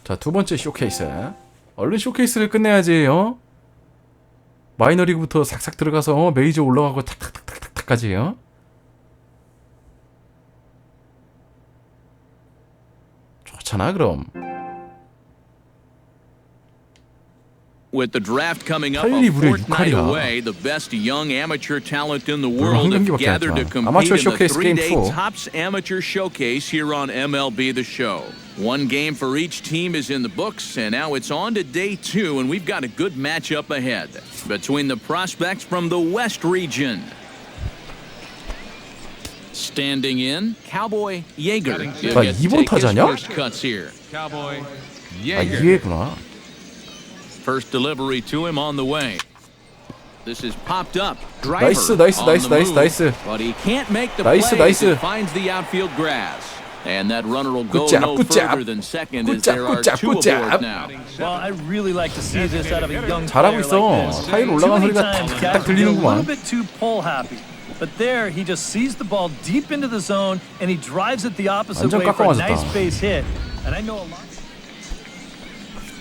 자, 두 번째 쇼케이스. 얼른 쇼케이스를 끝내야지. 마이너리그부터 싹싹 들어가서 메이저 올라가고 탁탁탁탁탁까지요. 좋잖아 그럼. With the draft coming up a fortnight away, the best young amateur talent in the world have gathered to compete in the 3-day Topps Amateur Showcase here on MLB The Show. One game for each team is in the books, and now it's on to day 2, and we've got a good matchup ahead between the prospects from the West region. Standing in, Cowboy Yeager. 아, 2번 타자냐? Cowboy 아, 2회구나. First delivery to him on the way. This is popped up. Driver 나이스. but he can't make the play as it finds the outfield grass. And that runner will go no further than second as there are 2 aboard now. Well, I really like to see this out of a young 잘하고 player 있어. like this. 타일 올라간 소리가 딱 A 들리는구만. little bit too pull happy. But there, he just sees the ball deep into the zone and he drives it the opposite way for a nice base hit. And I know a lot.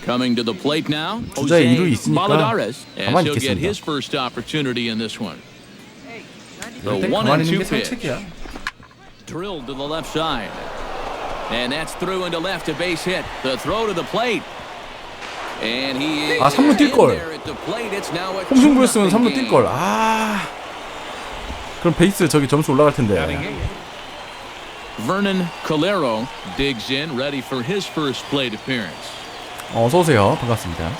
Coming to the plate now, 주자에 이루 있으니까 Baladares, as 가만히 he'll get 있겠습니다. his first opportunity in this one. The 이럴 땐 1 가만히 and 있는 2 게 pitch. 상책이야. Drilled to the left side. And that's through into left, a base hit. The throw to the plate. And he is 3루 뛸 걸. there at the plate. It's now a 홍승부였으면 2-0 3루 뛸 game. 걸. 아. 그럼 베이스 저기 점수 올라갈 텐데. Vernon Calero digs in, ready for his first plate appearance. 어서 오세요. 반갑습니다.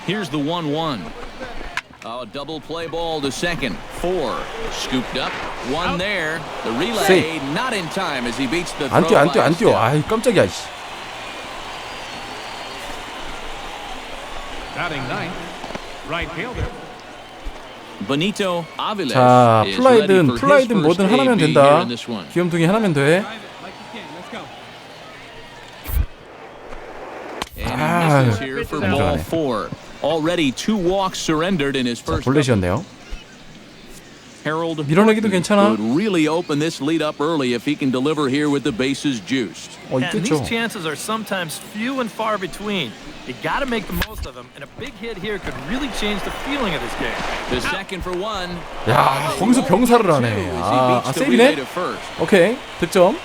Here's the 1-1. A double play ball to second. 4 scooped up. 1 there. The relay not in time as he beats the throw. 안 뛰어. 아이 깜짝이야. 씨. Batting ninth, right fielder. Benito Aviles. 자, is ready for his 플라이든 first 뭐든 하나면 AB here 된다. in this one. 귀염둥이 하나면 돼. And he misses here for ball 4. Already 2 walks surrendered in his first. 볼넷이었네요. Harold 밀어내기도 괜찮아. would really open this lead up early if he can deliver here with the bases juiced. And 있겠죠. these chances are sometimes few and far between. You got to make the most of them, and a big hit here could really change the feeling of this game. The second for 1. 야, 거기서 병사를 하네. 아, 세이브네? 오케이, 득점.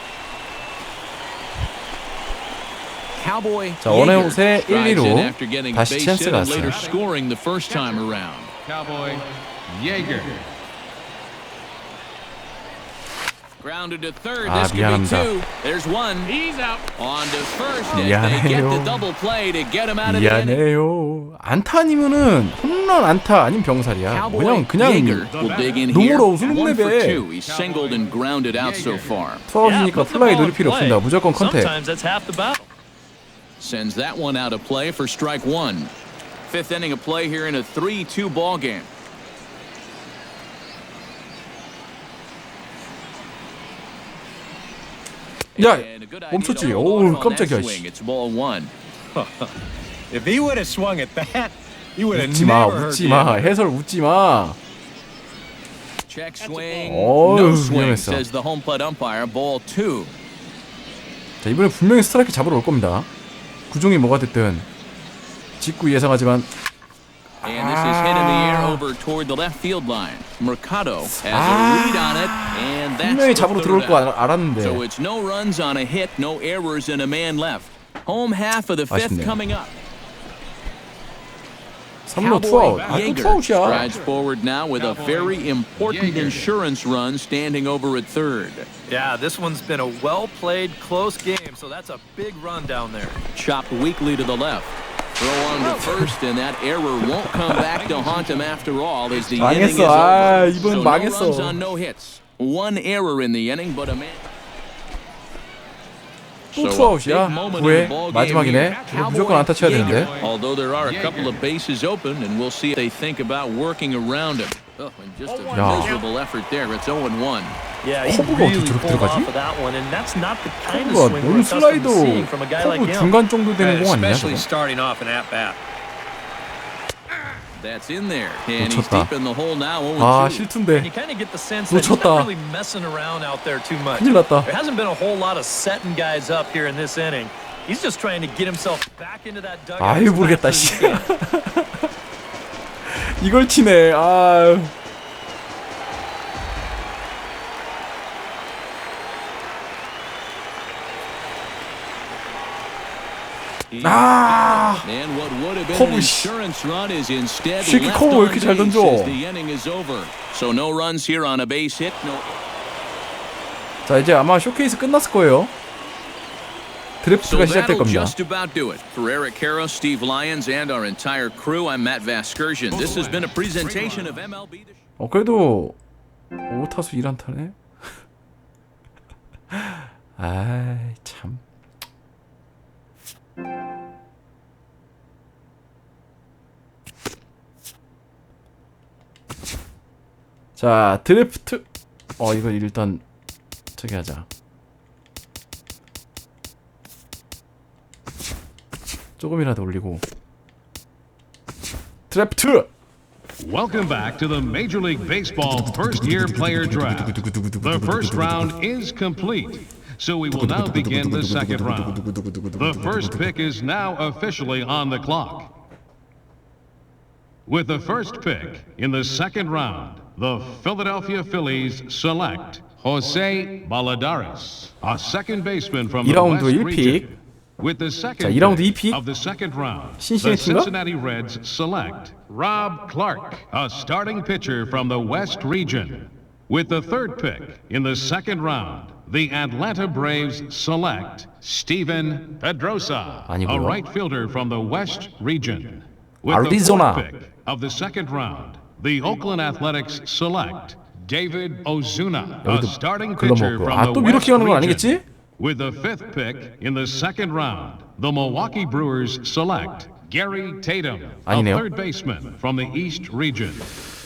Cowboy 자, 원아웃에 1-2로 다시 찬스가 왔어요. later scoring the first time around. Cowboy Yeager. Grounded to third. 아, This could be 미안합니다. 2. There's 1. He's out. On to first. As they get the double play to get him out of the inning. 미안해요. 안타 아니면은 홈런 안타 아니면 병살이야. 그냥 Yeager will dig in here. 농으로 우승 1 for 랩에 2. He's singled and grounded out so far. 투아웃이니까 플라이 노릴 필요 없습니다. 무조건 컨택. Sometimes that's half the battle. Sends that one out of play for strike 1. 5th inning of play here in a 3-2 ball game. 야, 멈췄지. 오우, 깜짝이야. It's ball 1. If he would have swung at that, he would have 웃지 마, never 웃지 마. 해설 웃지 마. Check swing. 어휴, No swing, 위험했어. says the home plate umpire. Ball 2. 자, 이번에 분명히 스트라이크 잡으러 올 겁니다. 구종이 뭐가 됐든 직구 예상하지만 And this is hit in the air over toward the left field line. Mercado has a lead on it, and that's 분명히 the 잡으러 들어올 third 거 out. 알았는데. So it's no runs on a hit, no errors, and a man left. Home half of the 5th 아쉽네요. coming up. 3루 투아웃. 아, 또 Yeager 투아웃이야. strides forward now with a very important insurance run standing over at third. Yeah, this one's been a well-played, close game, so that's a big run down there. Chopped weakly to the left. Throw on to first, and that error won't come back to haunt him after all as the inning is 망했어. 아, over. 이번 So no 망했어. runs on no hits. 1 error in the inning, but a man. 또 투아웃이야. 9회 마지막이네. 이거 무조건 안타 쳐야 되는데. Although there are a couple of bases open, and we'll see if they think about working around him. Oh, and just a miserable effort there. It's 0-1. Yeah, he 커브가 어떻게 really 저렇게 pulled 들어가지? off of that one, and that's not the kind of 커브가 swing 몸 we're accustomed 슬라이더 to seeing from a guy like 커브 him. 중간 정도 되는 공 아니냐? especially 저거? starting off an at bat. That's in there. And he's 놓쳤다. deep in the hole now. 아 0-2. 실투인데 And you kind of get the sense that he's 놓쳤다. not really messing around out there too much. 큰일 났다. There hasn't been a whole lot of setting guys up here in this inning. He's just trying to get himself back into that dugout. 아유 모르겠다 씨. 이걸 치네. 아. 아. And what would have been 커브, an 씨. insurance run is instead 새끼 left 커브 왜 on 이렇게 잘 base 던져? as the inning is over. So no runs here on a base hit. No. 자 이제 아마 쇼케이스 끝났을 거예요. So 드래프트가 시작될 that'll 겁니다. just about do it. For Eric Harrow, Steve Lyons, and our entire crew, I'm Matt Vasgersian. This has been a presentation of MLB. 그래도 5타수 1안타네. 아이 참. 자 드래프트. 이거 일단 저기 하자. 조금이라도 올리고. 드래프트. Welcome back to the Major League Baseball first-year player draft. The first round is complete, so we will now begin the second round. The first pick is now officially on the clock. With the first pick in the second round, the Philadelphia Phillies select Jose Balladares, a second baseman from the 2라운드 West 1픽. region. With the second 2라운드 pick 2픽. of the second round, the 신시내티인가? Cincinnati Reds select Rob Clark, a starting pitcher from the West region. With the third pick in the second round, the Atlanta Braves select Steven Pedrosa, a 아니고요. right fielder from the West region. With Arizona. the fourth pick of the second round, the Oakland Athletics select David Ozuna, a 여기도 starting pitcher 글러먹고. from the 또 West 이렇게 가는 건 region. 아니겠지? With the fifth pick in the second round, the Milwaukee Brewers select Gary Tatum, a 아니네요. third baseman from the East region.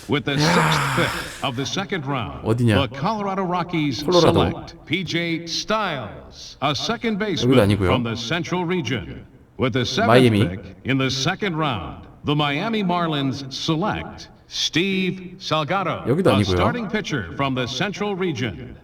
With the sixth pick of the second round, 어디냐? the Colorado Rockies 콜로라도. select PJ Styles, a second 여기도 baseman 아니고요. from the Central region. With the seventh 마이애미. pick in the second round, the Miami Marlins select Steve Salgado, 여기도 a 아니고요. starting pitcher from the Central region.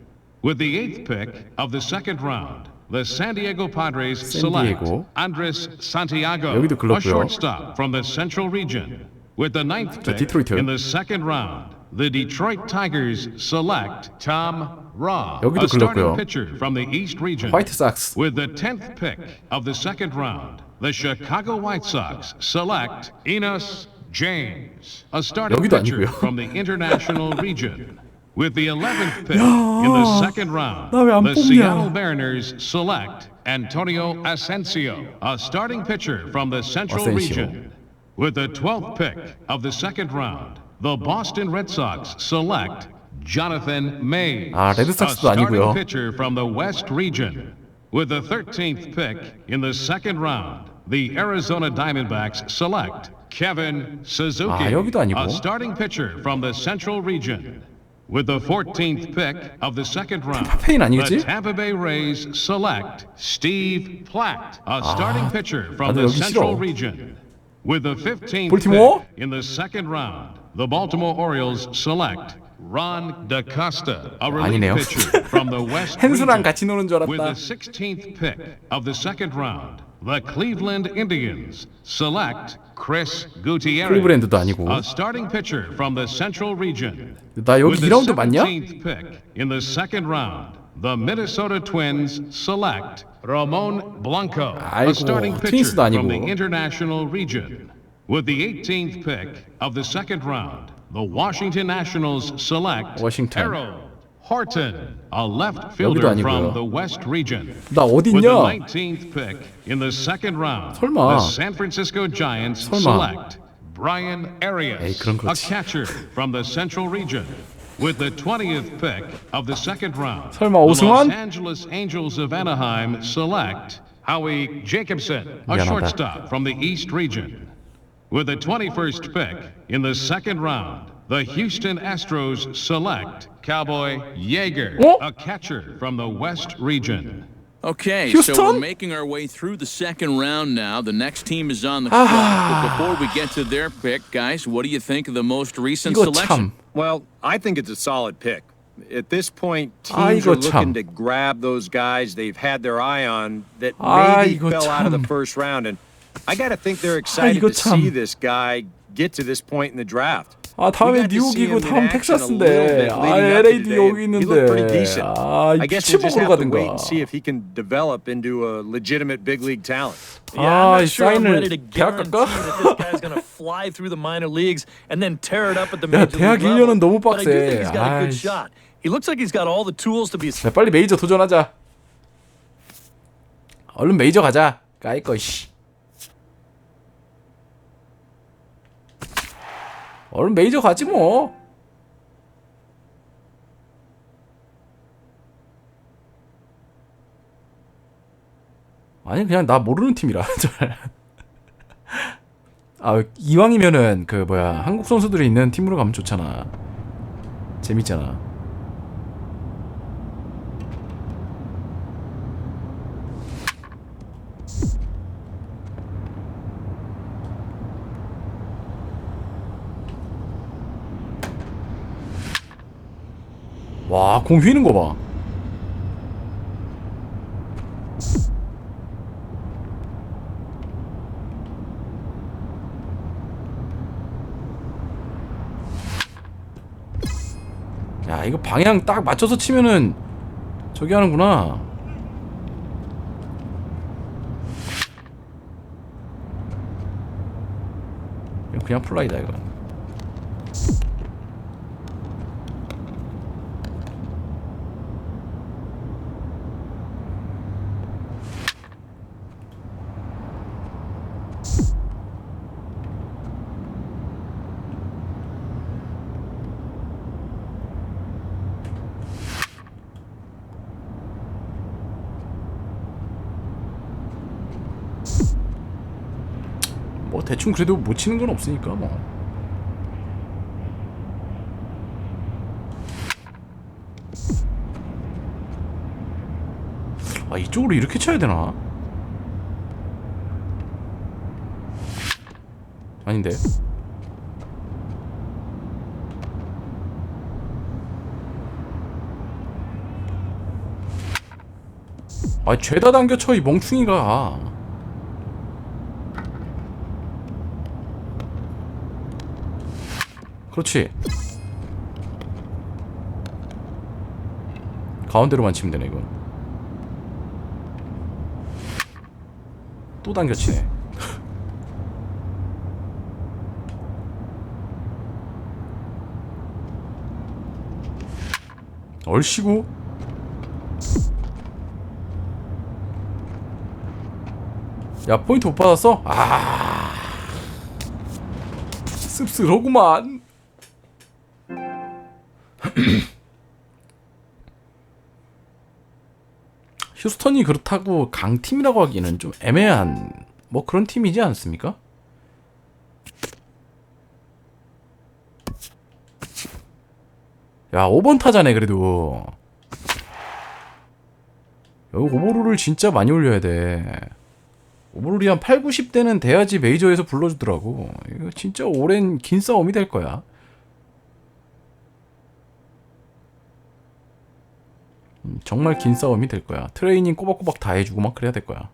With the eighth pick of the second round, the San Diego Padres select Diego. Andres Santiago, 여기도 a 글렀고요. shortstop from the Central region. With the ninth pick 디트로이트. in the second round, the Detroit Tigers select Tom Raw, 여기도 a starting 글렀고요. pitcher from the East region. 화이트 삭스. With the 10th pick of the second round, the Chicago White Sox select Enos James, a starting 여기도 pitcher 아니고요. from the International region. With the 11th pick in the second round, 나왜 안 the 뽑냐? Seattle Mariners select Antonio Asensio, a starting pitcher from the Central Asensio. region. With the 12th pick of the second round, the Boston Red Sox select Jonathan Mays, 아, a 레드삭스도 starting 아니고요. pitcher from the West region. With the 13th pick in the second round, the Arizona Diamondbacks select Kevin Suzuki, 아, 여기도 아니고. a starting pitcher from the Central region. With the 14th pick of the second round, 페인 아니겠지? the Tampa Bay Rays select Steve Platt, a starting pitcher from 나도 the 여기 Central 싫어. region. With the 15th 볼티모어? pick in the second round, the Baltimore Orioles select Ron DaCosta, a relief 아니네요. pitcher from the West hen수랑 region. 같이 노는 줄 With the 알았다. 16th pick of the second round, the Cleveland Indians select Chris Gutierrez, 클리브랜드도 아니고. a starting pitcher from the Central region. 나 여기 With the 2라운드 맞냐? 17th pick in the second round, the Minnesota Twins select Ramon Blanco, a 아이고, starting pitcher 트윈스도 아니고. from the International region. With the 18th pick of the second round, the Washington Nationals select Washington. Harold Horton, a left 여기도 fielder 아니고요. from the West region. 나 어디 With the 있냐? 19th pick in the second round, 설마. the San Francisco Giants 설마. select Brian Arias, 에이, 그런 a 거지. catcher from the Central region. With the 20th pick of the second round, 설마 the Los 오승환? Angeles Angels of Anaheim select Howie Jacobson, a 미안하다. shortstop from the East region. With the 21st pick in the second round, the Houston Astros select Cowboy Yeager, 어? a catcher from the West region. Okay, Houston? so we're making our way through the second round now. The next team is on the clock. But before we get to their pick, guys, what do you think of the most recent 이거 selection? 참. Well, I think it's a solid pick. At this point, teams are looking to grab those guys they've had their eye on that maybe fell out of the first round. And I got to think they're excited to see this guy get to this point in the draft. 아 다음에 뉴욕이고 다음 텍사스인데 아 LA도 여기 있는데 아 이 피츠버그로 가든가 아 이 사인을 대학 갈까? 야 대학 1년은 너무 빡세 아이씨 야 빨리 메이저 도전하자 얼른 메이저 가자 까이꺼 씨 얼른 메이저 가지 뭐. 아니 그냥 나 모르는 팀이라. 아 이왕이면은 그 뭐야 한국 선수들이 있는 팀으로 가면 좋잖아. 재밌잖아. 와, 공 휘는 거 봐. 야, 이거 방향 딱 맞춰서 치면은 저기 하는구나. 그냥 플라이다 이거. 뭐 대충 그래도 못 치는 건 없으니까 뭐. 아 이쪽으로 이렇게 쳐야 되나? 아닌데. 아 죄다 당겨 쳐 이 멍충이가. 그렇지. 가운데로만 치면 되네 이건. 또 당겨치네. 얼씨구. 야 포인트 못 받았어? 아 씁쓸하구만. 휴스턴이 그렇다고 강팀이라고 하기에는 좀 애매한 뭐 그런 팀이지 않습니까? 야 5번 타자네 그래도. 여기 오버롤을 진짜 많이 올려야 돼. 오버롤이 한 8, 90대는 돼야지 메이저에서 불러주더라고. 이거 진짜 오랜 긴 싸움이 될 거야. 정말 긴 싸움이 될 거야. 트레이닝 꼬박꼬박 다 해주고 막 그래야 될 거야.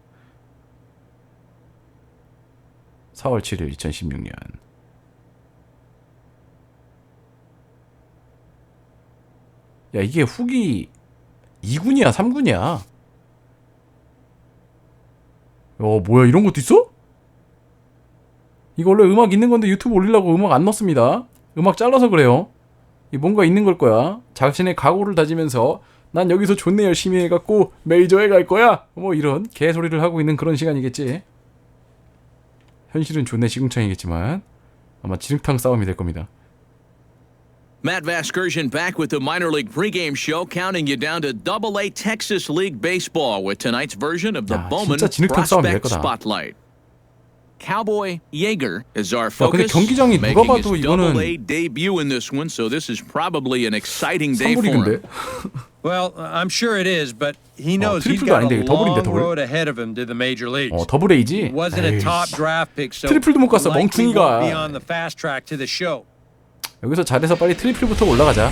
4월 7일 2016년. 야 이게 후기 2군이야 3군이야. 뭐야 이런 것도 있어? 이거 원래 음악 있는 건데 유튜브 올리려고 음악 안 넣습니다. 음악 잘라서 그래요. 이 뭔가 있는 걸 거야. 자신의 각오를 다지면서 난 여기서 존내 열심히 해갖고 메이저에 갈 거야. 뭐 이런 개소리를 하고 있는 그런 시간이겠지. 현실은 존내 시궁창이겠지만 아마 진흙탕 싸움이 될 겁니다. Matt Vasgersian back with the minor league pregame show, counting you down to Double-A Texas League Baseball with tonight's version of the Bowman Prospect Spotlight. Cowboy Yeager is our focus, 경기장이 누가 making 봐도 his 이거는 Double-A debut in this one, so this is probably an exciting day for him. Well, I'm sure it is, but he knows he's 트리플도 got 아닌데 a 더블인데 long 더블. road ahead of him to the major leagues. 더블 A지. He wasn't a top draft pick, so 트리플도 못 갔어, likely 멍충이가. won't be on the fast track to the show. 여기서 잘해서 빨리 트리플부터 올라가자.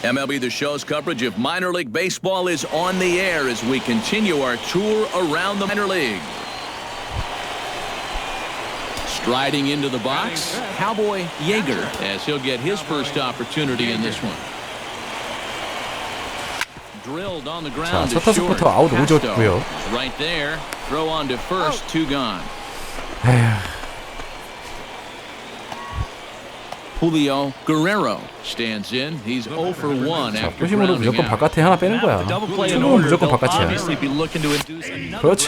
MLB The Show's coverage of minor league baseball is on the air as we continue our tour around the minor league. Striding into the box, Cowboy Yeager, as he'll get his first opportunity in this one. Drilled on the ground 자, to 첫 short. 타석부터 아웃 오졌고요. Right there. Throw on to first, two gone. Julio Guerrero stands in. He's 0 for 1 자, after 표심으로 grounding 무조건 out. 바깥에 하나 빼는 거야. 초구는 무조건 바깥이야. 그렇지.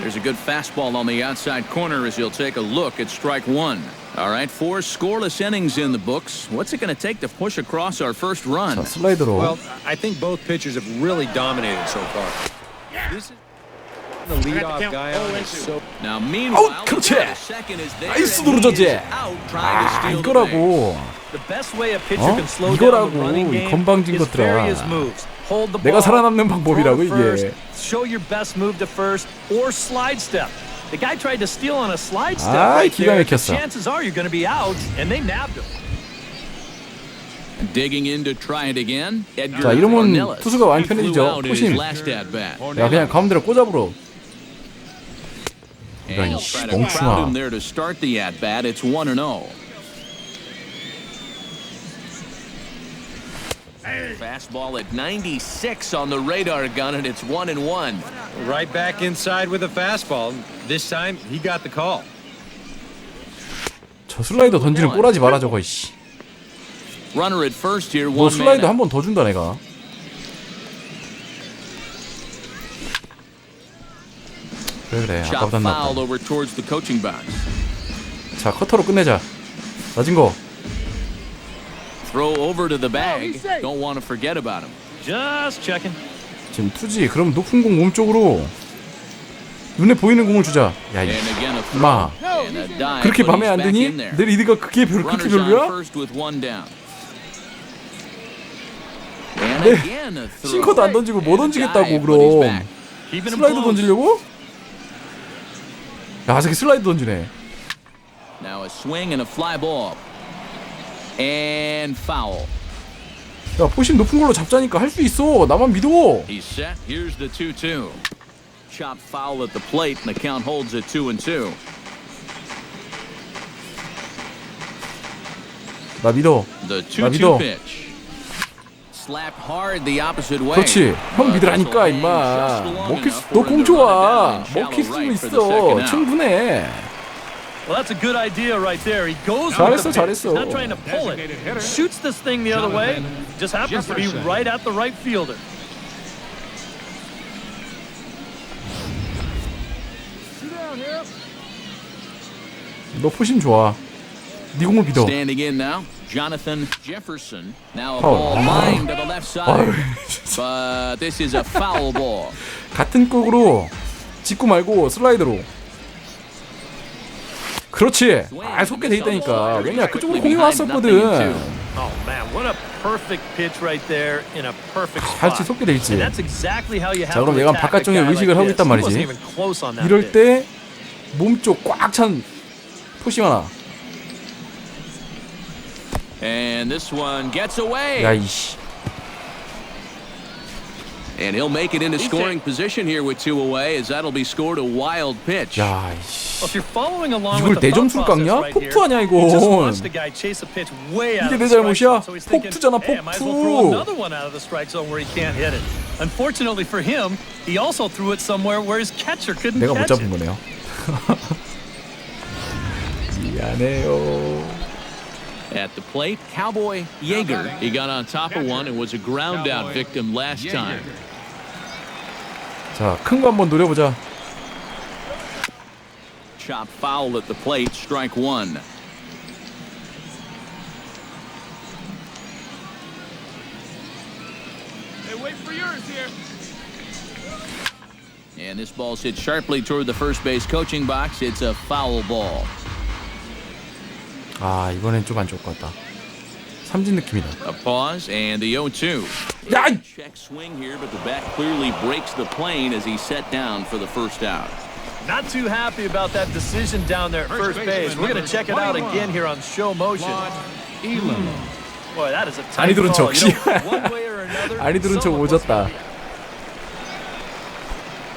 There's a good fastball on the outside corner as he'll take a look at strike one. All right, 4 scoreless innings in the books. What's it going to take to push across our first run? 자, 슬라이더로. Well, I think both pitchers have really dominated so far. This is the leadoff guy on it, so Now, meanwhile, 그렇지. the second is there. 나이스 and 누르저지. he's out trying to steal the base. 이거라고. The best way a pitcher can slow down 이거라고, the running 이 game 건방진 is vary his 것들아. moves. Hold the 내가 ball, 살아남는 방법이라고, throw to 이게. first, show your best move to first, or slide step. The guy tried to steal on a slide step 아이, right 기가 there. 막혔어. Chances are you're going to be out, and they nabbed him. Digging in to try it again. 자, 이러면 투수가 많이 편해지죠. 포심. 야, 그냥 가운데로 꽂아버려. And he'll try to crowd him there to start the at bat. It's 1-0. Fastball at 96 on the radar gun, and it's 1-1. right back inside with a fastball. This time he got the call. 저 슬라이더 던지는 꼬라지 마라 저거. 씨. Runner at first here. 너 One 슬라이더 man. 한 번 더 준다 내가. 그래 Chop 아까보단 foul 낫다. over towards the coaching box. 자, 커터로 끝내자. 낮은 거. Throw over to the bag. Don't want to forget about him. Just checking. 지금 투지. 그럼 높은 공 몸쪽으로 눈에 보이는 공을 주자. 야, 이 And again a throw. 마. And a dive, 그렇게 but 맘에 he's 안 back 드니? in there. 내 리드가 그렇게 Runners on 별로야? first with one down. And 네. again a throw. 싱커도 안 던지고 뭐 And a 던지겠다고 dive, but he's 그럼. back. Keeping him 슬라이더 close. 던지려고? 야, 저기 슬라이더 던지네. Now a swing and a fly ball. And foul. 야, 포심 높은 걸로 잡자니까 할 수 있어. 나만 믿어. He's set. Here's the 2-2. Chop foul at the plate, and the count holds at 2-2. 나 믿어. The 나 믿어. 2-2 pitch. Slap hard the opposite way. 그렇지. 형 But 믿으라니까 this'll hang 임마. just long 먹힐 수, enough 너 for 공 him to 좋아. run it down 먹힐 shallow 수 right for the 있어. second out. 충분해. Well, that's a good idea right there. He goes 잘했어, with the pitch. 잘했어. He's not trying to pull it. Shoots this thing the other way. Just happens to be right at the right fielder. 너 포심 좋아. 네 공을 믿어. Standing in now, Jonathan Jefferson. Now a Foul. ball lined to the left 아유, side. But this is a foul ball. 같은 곡으로 짚고 말고 슬라이더로. 그렇지. 아, 속게 돼 있다니까. 왜냐, 그쪽으로 공이 왔었거든. Oh man, what a perfect pitch right there in a perfect 할지 spot. 속게 돼 있지. And that's exactly how you have 자, 그럼 to 얘가 attack a 바깥쪽에 guy 의식을 하고 like 있단 this. He 말이지. wasn't even close on that 이럴 pitch. 때 몸쪽 꽉 찬 포심 하나. And this one gets away. 야, 이씨. And he'll make it into scoring position here with 2 away, as that'll be scored a wild pitch. 야, 이씨. Well, if you're following along 이걸 with 내 the thought 점수를 process 깎냐? right here, 폭투 아니야, he just 이건. watched the guy chase a pitch way out 이게 of 내 the strike 잘못이야? zone. So he's thinking, 폭투잖아, hey, I might as well 폭투. throw another one out of the strike zone where he can't hit it. Unfortunately for him, he also threw it somewhere where his catcher couldn't 내가 못 catch 잡은 it. 거네요. 미안해요. At the plate, Cowboy Yeager. He got on top of one and was a ground out victim last time. 자, 큰 거 한번 노려보자. Chop foul at the plate, strike one. Hey, wait for yours here. And this ball's hit sharply toward the first base coaching box. It's a foul ball. 아 이번엔 좀 안 좋을 것 같다. 삼진 느낌이다. A pause and the 0-2. 야! Check swing here, but the bat clearly breaks the plane as he set down for the first out. Not too happy about that decision down there at first base. We're going to check it out again here on show motion. Boy, that is a tight 아니 들은 call. 척. You know, one way or another, 아니 들은 척 오졌다.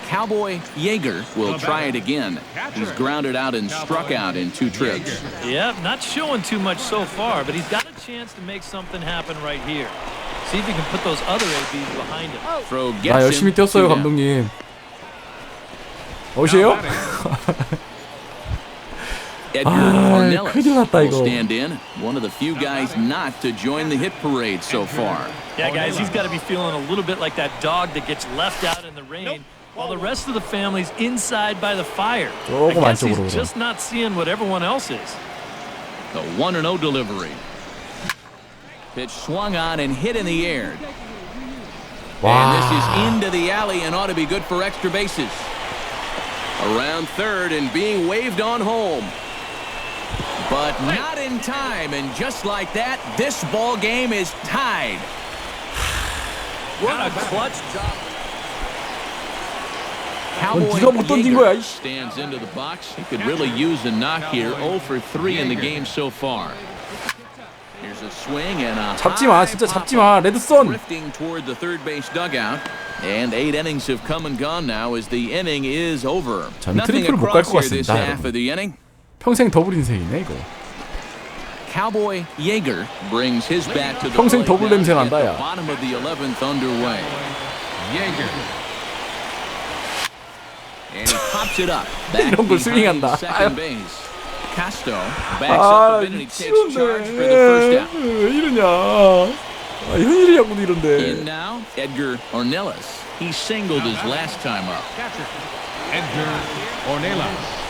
Cowboy Yeager will try it again. He's grounded out and struck out in 2 trips. Yep, not showing too much so far, but he's got a chance to make something happen right here. See if he can put those other ABs behind him. Throw 나 gets 열심히 him. 뛰었어요 2 down. 감독님. 어시에요? Edgar 아, Ornelas 큰일 났다, will 이거. stand in. One of the few guys not to join the hit parade so far. Yeah, guys, he's got to be feeling a little bit like that dog that gets left out in the rain while the rest of the family's inside by the fire. I 조금 guess 안쪽으로 he's 그래. just not seeing what everyone else is. The 1-0 delivery. Pitch swung on and hit in the air. And this is into the alley and ought to be good for extra bases. Around third and being waved on home. But not in time, and just like that, this ball game is tied. What a clutch job. 네가 못 던진 거야, Yeager 이씨. stands into the box. He could really use a knock here. 0 for 3 in the game so far. Here's a swing and a 잡지 마, 진짜 잡지 마. 레드썬. drifting toward the third base dugout. And 8 innings have come and gone now as the inning is over. 전 Nothing 트리플을 못 갈 across 것 here this 같습니다, half 여러분. of the inning. 평생 더블 인생이네 이거. Cowboy Yeager brings his bat to the 평생 plate 더블 now 냄새 at 난다, the 야. bottom of the 11th underway. Yeager. And he pops it up. Back 이런 걸 behind 스윙한다. second base. Castro backs up a bit and he takes charge for the first out. 왜 이러냐. 아, 현일이야구도 이런데. In now, Edgar Ornelas. He singled his last time up. Edgar Ornelas.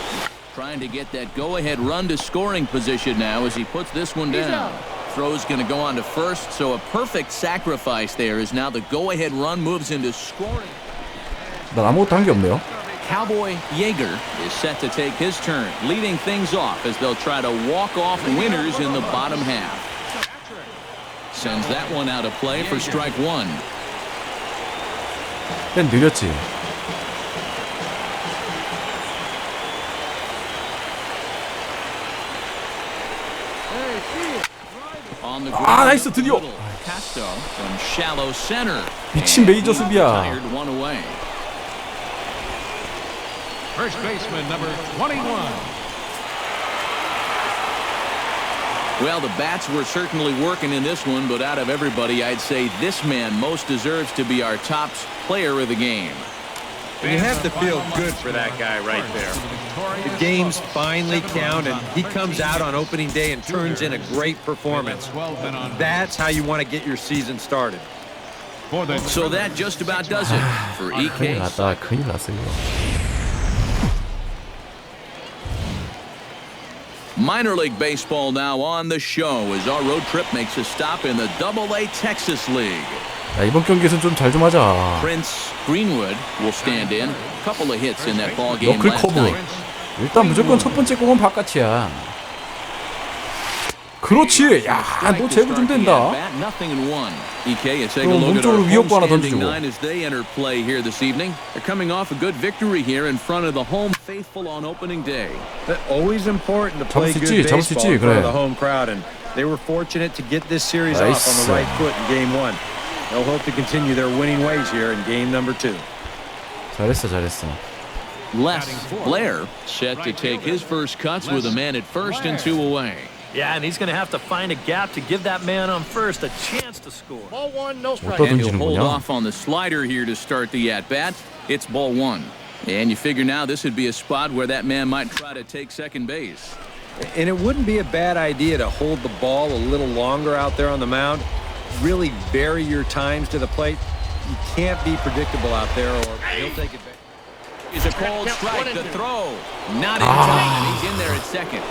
Trying to get that go-ahead run to scoring position now as he puts this one down. Throw's going to go on to first, so a perfect sacrifice there as now the go-ahead run moves into scoring. 난 아무것도 한 게 없네요. Cowboy Yeager is set to take his turn, leading things off as they'll try to walk off winners in the bottom half. Sends that one out of play for strike 1. 땐 느렸지. On the 아, 나이스, 드디어. Castro from shallow center. 미친 메이저 수비야. Tired one away. First baseman number 21. Well, the bats were certainly working in this one, but out of everybody, I'd say this man most deserves to be our top player of the game. You have to feel good for that guy right there. The games finally count, and he comes out on opening day and turns in a great performance. That's how you want to get your season started. So that just about does it for 큰일 EK. 났다. 큰일 났어 이거. Minor League Baseball now on the show as our road trip makes a stop in the AA Texas League. 야, 이번 경기에서는 좀 잘 좀 하자. Prince Greenwood will stand in. Couple of hits in that ball game 너클 last 커브. night. 일단 무조건 첫 번째 공은 바깥이야. 그렇지. 야, 너 제구 좀 된다. Nothing in one. EK, take a 또 look at our 몸쪽으로 위협구 하나 standing 던져주고. nine as they enter play here this evening. They're coming off a good victory here in front of the home faithful on opening day. But always important to play 잡을 수 good 있지, 잡을 수 baseball 있지, in front 그래. of the home crowd, and they were fortunate to get this series off on the right foot in Game 1. They'll hope to continue their winning ways here in Game number 2. 잘했어, 잘했어. Les Blair set to take his first cuts with a man at first and 2 away. Yeah, and he's going to have to find a gap to give that man on first a chance to score. Ball 1, no strike. 또 And he'll hold 던지는구나. off on the slider here to start the at-bat. It's ball 1. And you figure now this would be a spot where that man might try to take second base. And it wouldn't be a bad idea to hold the ball a little longer out there on the mound. Really vary your times to the plate. You can't be predictable out there, or he'll take advantage. Is a cold strike. The throw. Not in time. He's in there at second.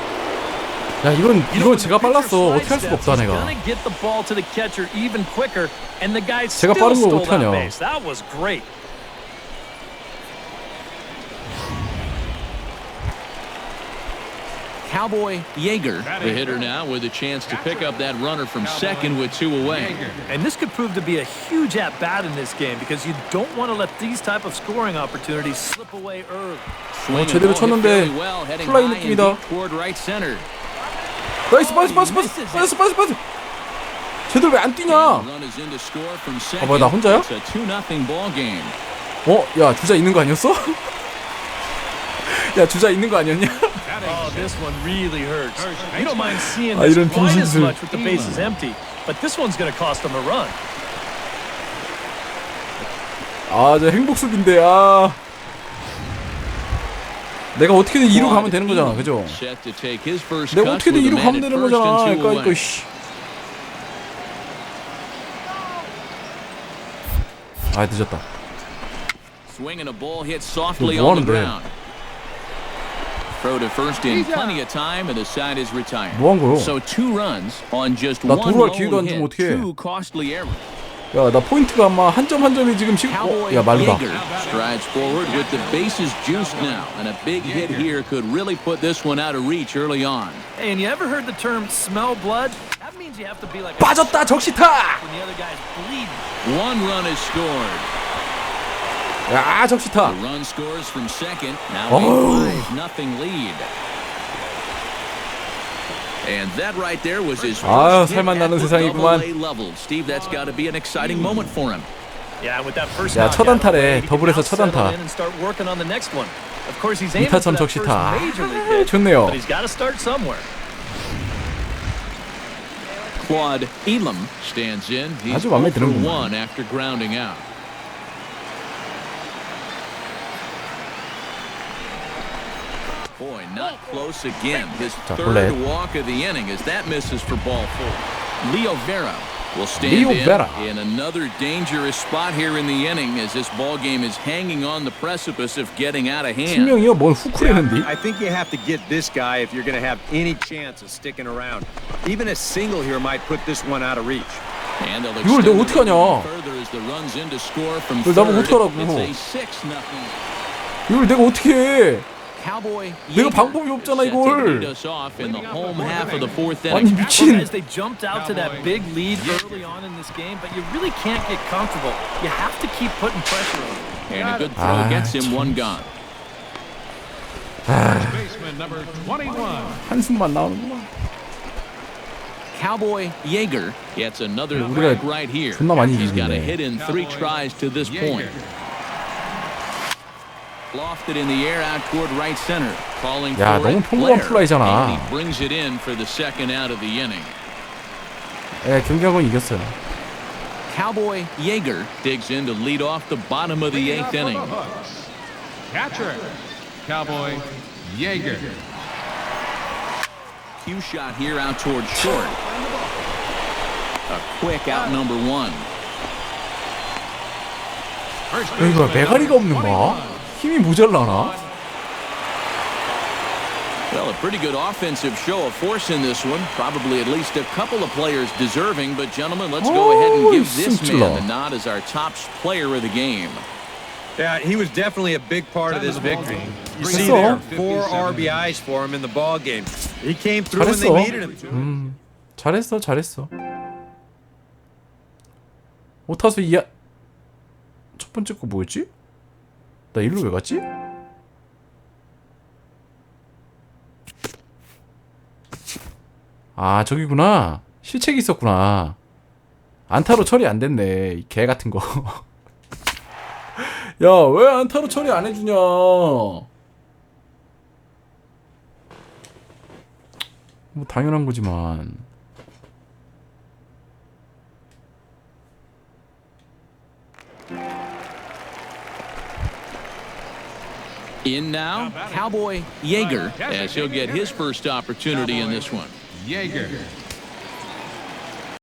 야, 이건 제가 빨랐어. 어떻게 할 수가 없다 He's 내가. gonna get the ball to the catcher even quicker, and the guy 제가 still 빠른 걸 stole 어떻게 that 하냐. base. That was great. Cowboy Yeager, the hitter now, with a chance to pick up that runner from second with 2 away. And this could prove to be a huge at-bat in this game because you don't want to let these type of scoring opportunities slip away early. 제대로 쳤는데 플라이 느낌이다. 나이스 빠스. 쟤들 왜 안 뛰냐? 뭐야, 나 혼자야? 야, 주자 있는 거 아니었어? 야, 주자 있는 거 아니었냐? Oh, this one really hurts. You don't mind seeing this quite as much with the bases empty, but this one's going to cost them a run. 저 행복수비인데, 내가 어떻게든 2루 가면 되는 거잖아, 그죠? 내가 어떻게든 2루 가면 되는 거잖아. 그러니까 씨. 늦었다. 뭐 하는데? Throw to first in plenty of time, and the side is retired. 뭐 한 거요? So 2 runs on just 나 1 도루할 기회도 안 lone 주면 hit, 어떡해? 2 costly errors. 야, 나 포인트가 아마 한 점이 지금 야, 말로다. Strides forward with the bases juiced now, and a big hit here could really put this one out of reach early on. Hey, and you ever heard the term smell blood? That means you have to be like 빠졌다, 적시타! when the other guy's bleeding. 1 run is scored. 야, 적시타. The run scores from second. Now a 5-0 lead. And that right there was his first hit at the AA level. Steve, that's got to be an exciting moment for him. Yeah, with that first 야, 첫 안타래. 더블에서 첫 안타. and start working on the next one. Of course, he's aiming for 이타점 that first 적시타. major league hit, 좋네요. but he's got to start somewhere. Claude Elam stands in. He's 아주 마음에 0 for 드는구만. 1 after grounding out. Boy, not close again. His third walk of the inning as that misses for ball 4. Leo Vera will stand in another dangerous spot here in the inning as this ball game is hanging on the precipice of getting out of hand. 팀명이요? 뭔 후크레는디? I think you have to get this guy if you're going to have any chance of sticking around. Even a single here might put this one out of reach. And they'll 이걸 내가 어떻게 하냐? further as the runs in to score from 이걸 나보고 third. 어떡하라고? It's a 6-0. 이걸 내가 어떻게 해? Cowboy 내가 방법이 없잖아, 이걸. 아니, 미친. Guys, they jumped out to that big lead early on in this game, but you really can't get comfortable. You have to keep putting pressure on them. And a good throw gets him 1 gone. Baseman number 21. 한숨만 나오는구나. Cowboy Yeager gets another 우리가 crack right here. 존나 많이 He's got a 이기네. hit in 3 tries to this point. Lofted in the air out toward right center. Calling 야, for 너무 it. 평범한 플라이잖아. And he brings it in for the second out of the inning. 예, 경기하고 이겼어요. Cowboy Yeager digs in to lead off the bottom of the 8th inning. Catcher, Cowboy Yeager. Cue shot here out towards short. A quick out number 1. 이거 메가리가 없는 거야? 힘이 모자라나? Well, a pretty good offensive show of force in this one. Probably at least a couple of players deserving. But gentlemen, let's go ahead and give this man the nod as our top player of the game. Yeah, he was definitely a big part of this victory. You see there, 4 RBIs for him in the ball game. He came through when they needed him to. 잘했어. 오타수 이야. 첫 번째 거 뭐였지? 나 일로 왜 갔지? 아, 저기구나. 실책이 있었구나. 안타로 처리 안 됐네. 이 개 같은 거. 야, 왜 안타로 처리 안 해주냐? 뭐 당연한 거지만. In now, Cowboy Yeager, as he'll get his first opportunity in this one. Yeager.